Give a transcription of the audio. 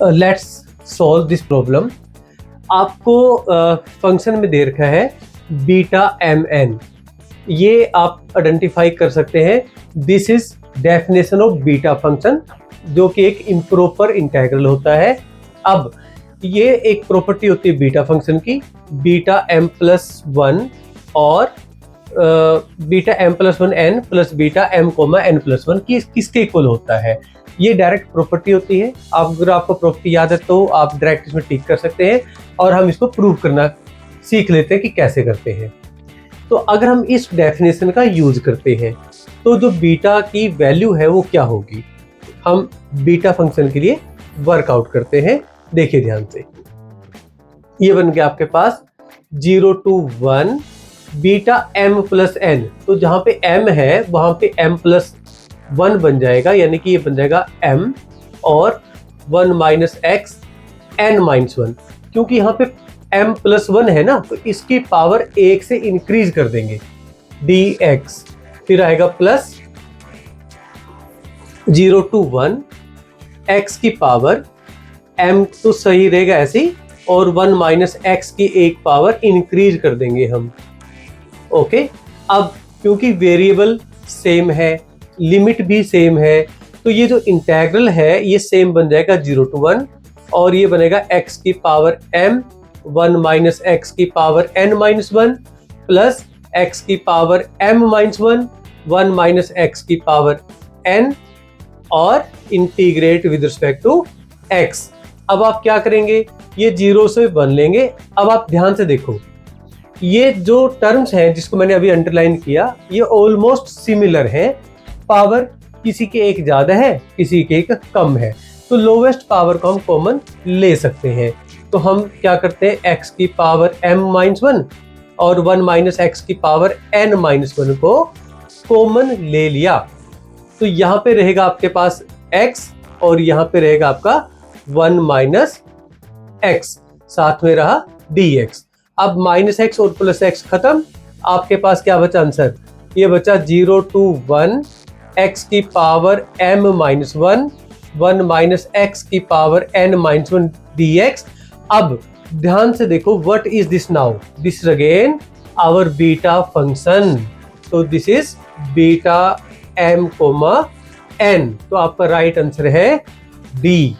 Let's solve this problem. आपको function में दे रखा है बीटा एम एन, ये आप आइडेंटिफाई कर सकते हैं। This is definition of beta function, जो कि एक इम्प्रॉपर इंटेग्रल होता है। अब ये एक प्रॉपर्टी होती है बीटा फंक्शन की, बीटा एम प्लस वन और beta m plus one n plus beta m comma n plus one किसके इक्वल होता है। ये डायरेक्ट प्रॉपर्टी होती है। अगर आपको प्रॉपर्टी याद है तो आप डायरेक्ट इसमें टिक कर सकते हैं और हम इसको प्रूव करना सीख लेते हैं कि कैसे करते हैं। तो अगर हम इस डेफिनेशन का यूज करते हैं तो जो बीटा की वैल्यू है वो क्या होगी, हम बीटा फंक्शन के लिए वर्कआउट करते हैं। देखिए ध्यान से, ये बन गया आपके पास 0 to 1 beta m plus n. तो जहां पे m है वहां पे m प्लस 1 बन जाएगा, यानी कि ये बन जाएगा m और 1 माइनस एक्स n माइनस 1। क्योंकि यहाँ पे m प्लस 1 है ना, तो इसकी पावर 1 से इंक्रीज कर देंगे dx, फिर आएगा प्लस 0 to 1 x की पावर m तो सही रहेगा ऐसे ही, और 1 माइनस एक्स की एक पावर इंक्रीज कर देंगे हम। ओके, अब क्योंकि वेरिएबल सेम है, लिमिट भी सेम है, तो ये जो इंटेग्रल है ये सेम बन जाएगा 0 to 1, और ये बनेगा x की पावर m 1 माइनस एक्स की power n minus 1 plus x की power m minus 1 1 minus x की पावर n और integrate with respect to x। अब आप क्या करेंगे, ये 0 से 1 लेंगे। अब आप ध्यान से देखो, ये जो टर्म्स हैं जिसको मैंने अभी अंडरलाइन किया, ये ऑलमोस्ट सिमिलर हैं। पावर किसी के एक ज्यादा है, किसी के एक कम है, तो लोवेस्ट पावर को हम कॉमन ले सकते हैं। तो हम क्या करते हैं, x की पावर m माइनस 1 और 1 माइनस एक्स की पावर n माइनस 1 को कॉमन ले लिया। तो यहाँ पे रहेगा आपके पास x और यहाँ पे रहेगा आपका 1 माइनस एक्स, साथ में रहा dx। अब माइनस एक्स और प्लस एक्स खत्म, आपके पास क्या बचा आंसर, ये बचा 0 to 1 x की power m minus 1 1 minus x की पावर n माइनस 1 dx। अब ध्यान से देखो, what is this now, this is again our beta function. तो this is beta m comma n, तो आपका राइट आंसर है डी।